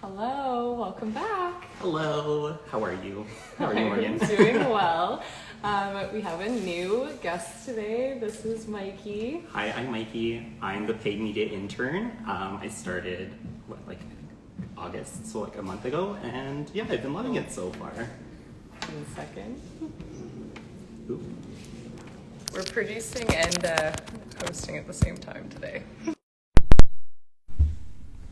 Hello, welcome back. Hello, how are you? How are you, Morgan? I'm doing well. We have a new guest today. This is Mikey. Hi, I'm Mikey. I'm the paid media intern. I started, August, so like a month ago, and yeah, I've been loving it so far. 1 second. Ooh. We're producing and hosting at the same time today.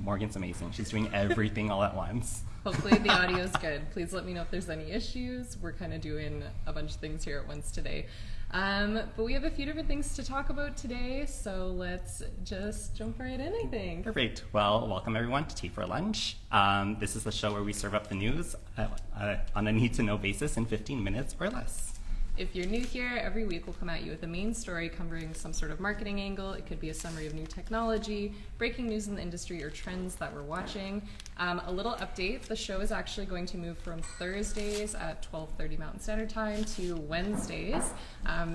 Morgan's amazing. She's doing everything all at once. Hopefully the audio is good. Please let me know if there's any issues. We're kind of doing a bunch of things here at once today. But we have a few different things to talk about today, so let's just jump right in, I think. Perfect. Well, welcome everyone to Tea for Lunch. This is the show where we serve up the news on a need-to-know basis in 15 minutes or less. If you're new here, every week we'll come at you with a main story covering some sort of marketing angle. It could be a summary of new technology, breaking news in the industry, or trends that we're watching. A little update, the show is actually going to move from Thursdays at 12:30 Mountain Standard Time to Wednesdays,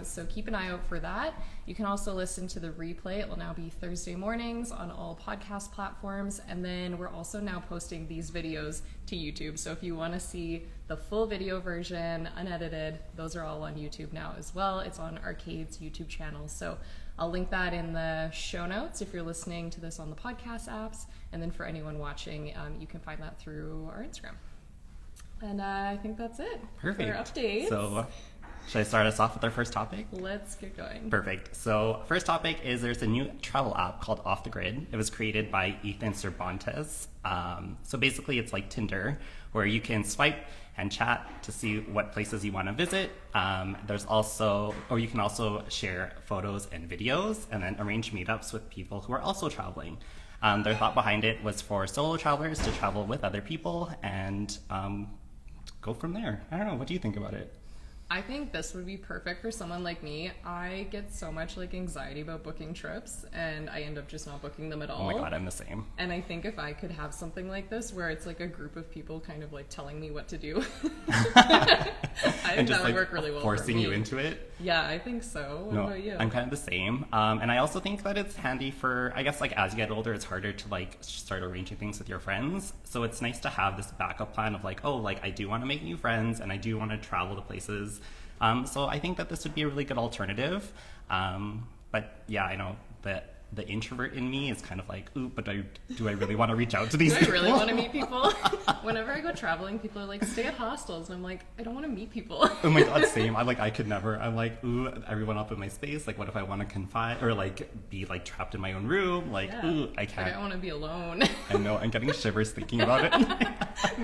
so keep an eye out for that. You can also listen to the replay. It will now be Thursday mornings on all podcast platforms, and then we're also now posting these videos to YouTube. So if you want to see the full video version, unedited, those are all on YouTube now as well. It's on Arcade's YouTube channel. So I'll link that in the show notes if you're listening to this on the podcast apps. And then for anyone watching, you can find that through our Instagram. And I think that's it. Perfect. For updates. So should I start us off with our first topic? Let's get going. Perfect. So first topic is there's a new travel app called Off the Grid. It was created by Ethan Cervantes. So basically it's like Tinder, where you can swipe and chat to see what places you want to visit. You can also share photos and videos and then arrange meetups with people who are also traveling. Their thought behind it was for solo travelers to travel with other people and go from there. I don't know. What do you think about it? I think this would be perfect for someone like me. I get so much anxiety about booking trips, and I end up just not booking them at all. Oh my god, I'm the same. And I think if I could have something like this where it's like a group of people kind of telling me what to do, I think that would work really well for me. Forcing you into it? Yeah, I think so. What about you? I'm kind of the same. And I also think that it's handy for, I guess as you get older, it's harder to start arranging things with your friends. So it's nice to have this backup plan of I do want to make new friends and I do want to travel to places. So I think that this would be a really good alternative. But yeah, I know that the introvert in me is kind of ooh, but do I really want to reach out to these people? Do I really want to meet people? Whenever I go traveling, people are like, stay at hostels. And I'm like, I don't want to meet people. Oh my god, same. I could never. I'm ooh, everyone up in my space. What if I want to confide or be trapped in my own room? Ooh, I can't. I don't want to be alone. I know, I'm getting shivers thinking about it.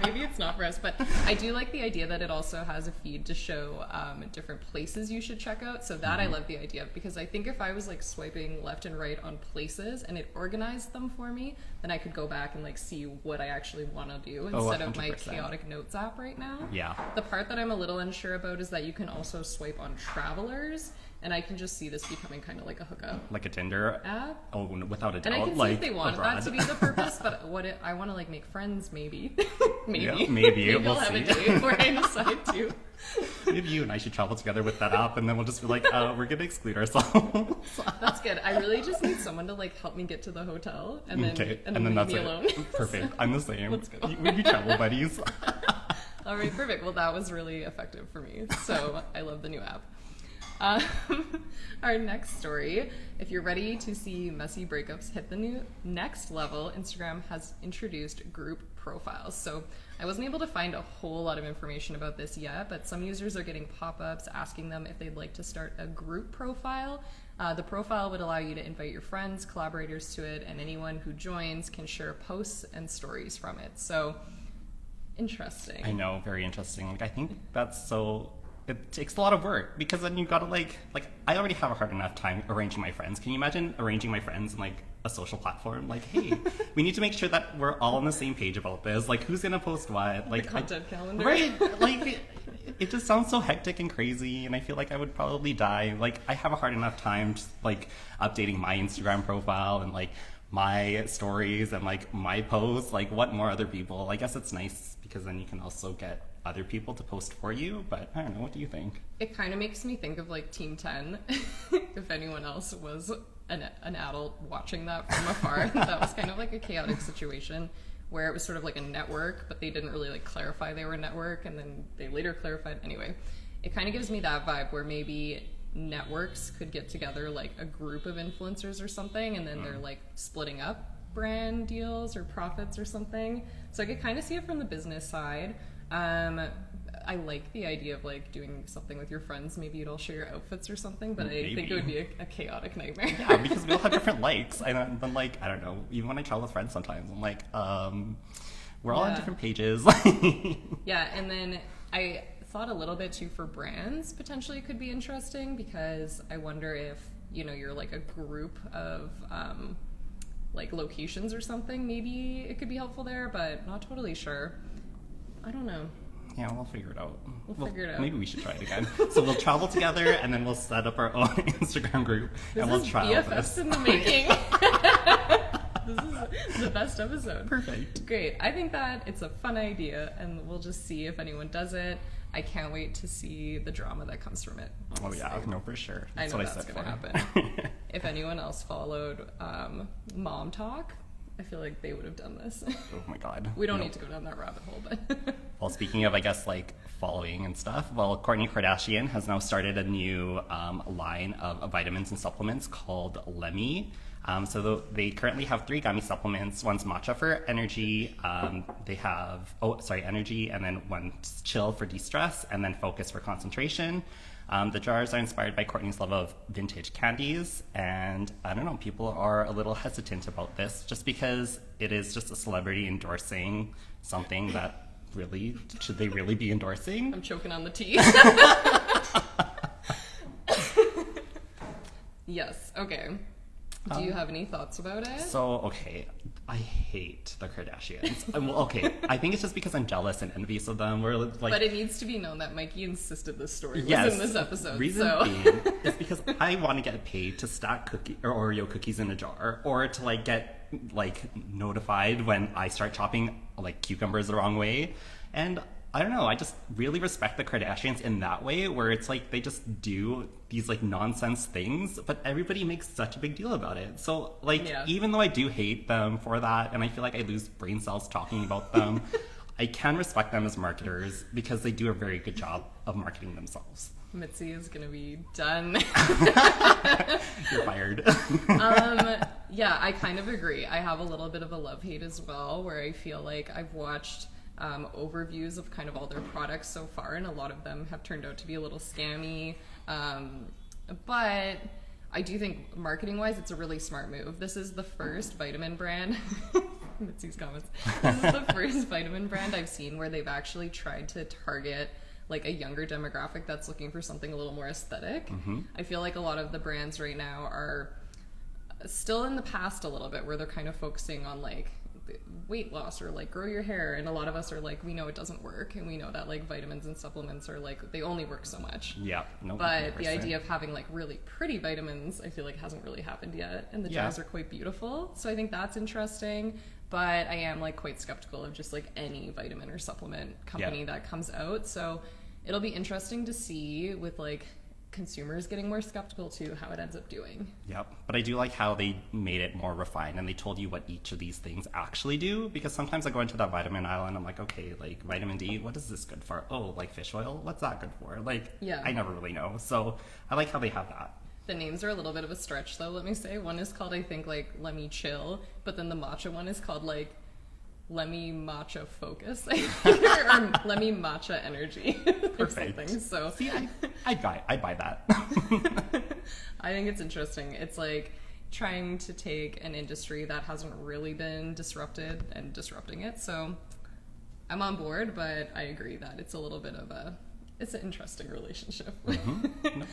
Maybe it's not for us, but I do like the idea that it also has a feed to show different places you should check out. So that I love the idea of, because I think if I was swiping left and right on places and it organized them for me, then I could go back and see what I actually want to do instead of my chaotic notes app right now. Yeah. The part that I'm a little unsure about is that you can also swipe on travelers, and I can just see this becoming kind of like a hookup. Like a Tinder app? Oh, without a doubt. And I can see if they wanted that to be the purpose, but I want to make friends, maybe. Maybe. Yeah, maybe. We'll have a date where I decide to. Maybe you and I should travel together with that app, and then we'll just be we're going to exclude ourselves. That's good. I really just need someone to help me get to the hotel, and then leave me alone. Perfect. I'm the same. Let's go. We'd be travel buddies. All right, perfect. Well, that was really effective for me, so I love the new app. Our next story, if you're ready to see messy breakups hit the new next level, Instagram has introduced group profiles. So I wasn't able to find a whole lot of information about this yet, but some users are getting pop-ups asking them if they'd like to start a group profile. The profile would allow you to invite your friends, collaborators to it, and anyone who joins can share posts and stories from it. So interesting. I know, very interesting. I think that's so... It takes a lot of work, because then you've got to I already have a hard enough time arranging my friends. Can you imagine arranging my friends in a social platform? Hey, we need to make sure that we're all on the same page about this. Who's gonna post what? The content calendar. Right. It just sounds so hectic and crazy, and I feel I would probably die. I have a hard enough time just updating my Instagram profile and my stories and my posts. What more other people? I guess it's nice because then you can also get other people to post for you, but I don't know, what do you think? It kind of makes me think of Team 10, if anyone else was an adult watching that from afar. That was kind of a chaotic situation where it was sort of like a network, but they didn't really like clarify they were a network, and then they later clarified. Anyway, it kind of gives me that vibe where maybe networks could get together like a group of influencers or something, and then they're like splitting up brand deals or profits or something. So I could kind of see it from the business side. I like the idea of like doing something with your friends. Maybe you'd all share your outfits or something, but I think it would be a chaotic nightmare. Yeah, because we all have different likes. And then like, I don't know, even when I travel with friends sometimes, I'm like, we're all on different pages. Yeah, and then I thought a little bit too for brands, potentially it could be interesting, because I wonder if, you know, you're like a group of like locations or something, maybe it could be helpful there, but not totally sure. I don't know. Yeah, we'll figure it out. We'll figure it out. Maybe we should try it again. So we'll travel together, and then we'll set up our own Instagram group, and we'll try all BFFs this. in the making. This is the best episode. Perfect. Great. I think that it's a fun idea, and we'll just see if anyone does it. I can't wait to see the drama that comes from it. Honestly. Oh yeah, no, for sure. That's I know what that's I going said to for. happen. If anyone else followed Mom Talk, I feel like they would have done this. Oh my god. We don't need to go down that rabbit hole, but Well, speaking of, I guess, like following and stuff, well, Kourtney Kardashian has now started a new line of vitamins and supplements called Lemme. They currently have 3 gummy supplements. One's matcha for energy. They have, energy, and then one's chill for de-stress, and then focus for concentration. The jars are inspired by Kourtney's love of vintage candies, and I don't know, people are a little hesitant about this just because it is just a celebrity endorsing something that really, should they really be endorsing? I'm choking on the tea. Yes, okay. Do you have any thoughts about it? So, okay, I hate the Kardashians. I think it's just because I'm jealous and envious of them. We're like, But it needs to be known that Mikey insisted this story was yes, in this episode. Reason So. being is because I want to get paid to stack cookie or Oreo cookies in a jar, or to like get like notified when I start chopping like cucumbers the wrong way. And I don't know, I just really respect the Kardashians in that way, where it's like they just do these like nonsense things, but everybody makes such a big deal about it. So like, even though I do hate them for that, and I feel like I lose brain cells talking about them, I can respect them as marketers because they do a very good job of marketing themselves. Mitzi is gonna be done. You're fired. Yeah, I kind of agree. I have a little bit of a love-hate as well, where I feel like I've watched overviews of kind of all their products so far, and a lot of them have turned out to be a little scammy. But I do think marketing-wise, it's a really smart move. This is the first vitamin brand. Mitzi's comments. This is the first vitamin brand I've seen where they've actually tried to target like a younger demographic that's looking for something a little more aesthetic. Mm-hmm. I feel like a lot of the brands right now are still in the past a little bit, where they're kind of focusing on like weight loss or like grow your hair, and a lot of us are like, we know it doesn't work, and we know that like vitamins and supplements are like, they only work so much. Yeah, no. But 100%. the idea of having like really pretty vitamins, I feel like hasn't really happened yet, and the jars are quite beautiful, so I think that's interesting. But I am like quite skeptical of just like any vitamin or supplement company that comes out, so it'll be interesting to see with like consumers getting more skeptical too how it ends up doing. Yep. But I do like how they made it more refined, and they told you what each of these things actually do, because sometimes I go into that vitamin aisle and I'm like, okay, like vitamin D, what is this good for? Oh, like fish oil, what's that good for? Like, I never really know. So I like how they have that. The names are a little bit of a stretch though, let me say. One is called, I think, like Lemme Chill, but then the matcha one is called like Lemme Matcha Focus, I think, or Lemme Matcha Energy. Perfect. Or something. So see, I'd buy that. I think it's interesting. It's like trying to take an industry that hasn't really been disrupted and disrupting it. So I'm on board, but I agree that it's a little bit of it's an interesting relationship. Mm-hmm. No,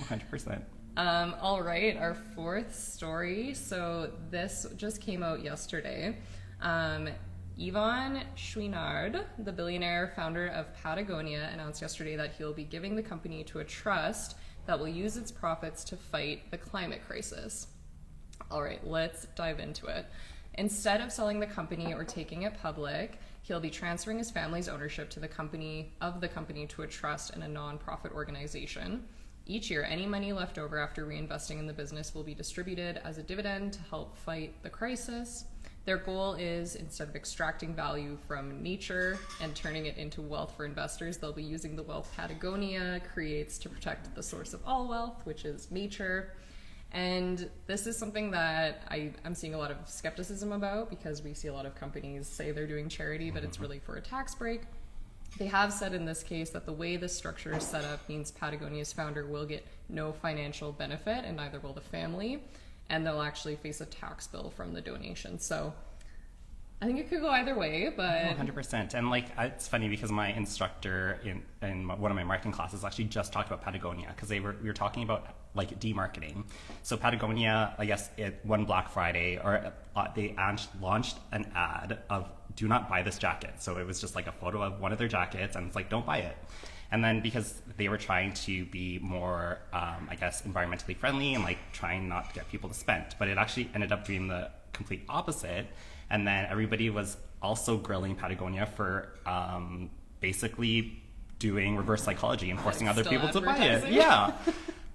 100%. All right, our fourth story. So this just came out yesterday. Yvon Chouinard, the billionaire founder of Patagonia, announced yesterday that he'll be giving the company to a trust that will use its profits to fight the climate crisis. All right, let's dive into it. Instead of selling the company or taking it public, he'll be transferring his family's ownership to the company to a trust and a non-profit organization. Each year, any money left over after reinvesting in the business will be distributed as a dividend to help fight the crisis. Their goal is, instead of extracting value from nature and turning it into wealth for investors, they'll be using the wealth Patagonia creates to protect the source of all wealth, which is nature. And this is something that I'm seeing a lot of skepticism about, because we see a lot of companies say they're doing charity, but it's really for a tax break. They have said in this case that the way this structure is set up means Patagonia's founder will get no financial benefit, and neither will the family, and they'll actually face a tax bill from the donation. So I think it could go either way, but 100%. And like, it's funny because my instructor in one of my marketing classes actually just talked about Patagonia, because we were talking about like demarketing. So Patagonia, I guess one Black Friday, or they launched an ad of "do not buy this jacket." So it was just like a photo of one of their jackets, and it's like, don't buy it. And then because they were trying to be more, I guess, environmentally friendly and like trying not to get people to spend, but it actually ended up doing the complete opposite. And then everybody was also grilling Patagonia for basically doing reverse psychology and forcing other people to buy it. Yeah.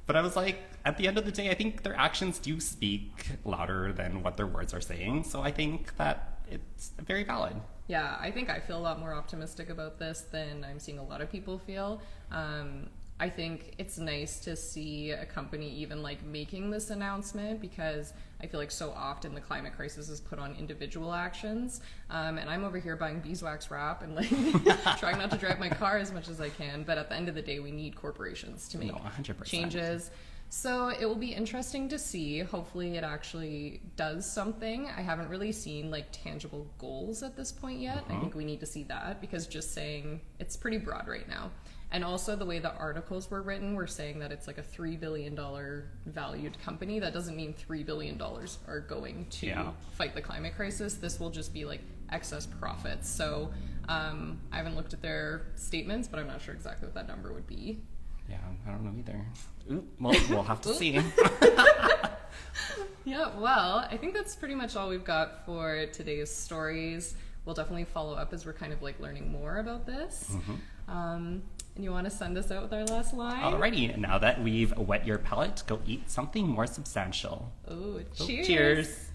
But I was like, at the end of the day, I think their actions do speak louder than what their words are saying. So I think that it's very valid. Yeah, I think I feel a lot more optimistic about this than I'm seeing a lot of people feel. I think it's nice to see a company even like making this announcement, because I feel like so often the climate crisis is put on individual actions. And I'm over here buying beeswax wrap and like trying not to drive my car as much as I can. But at the end of the day, we need corporations to make 100%. changes. So it will be interesting to see. Hopefully it actually does something. I haven't really seen like tangible goals at this point yet. I think we need to see that, because just saying it's pretty broad right now. And also the way the articles were written, we're saying that it's like a $3 billion valued company. That doesn't mean $3 billion are going to fight the climate crisis. This will just be like excess profits. So I haven't looked at their statements, but I'm not sure exactly what that number would be. Yeah, I don't know either. Well, we'll have to see. Yeah, well, I think that's pretty much all we've got for today's stories. We'll definitely follow up as we're kind of like learning more about this. And you want to send us out with our last line? Alrighty, now that we've wet your palate, go eat something more substantial. Oh, Oh, cheers. cheers.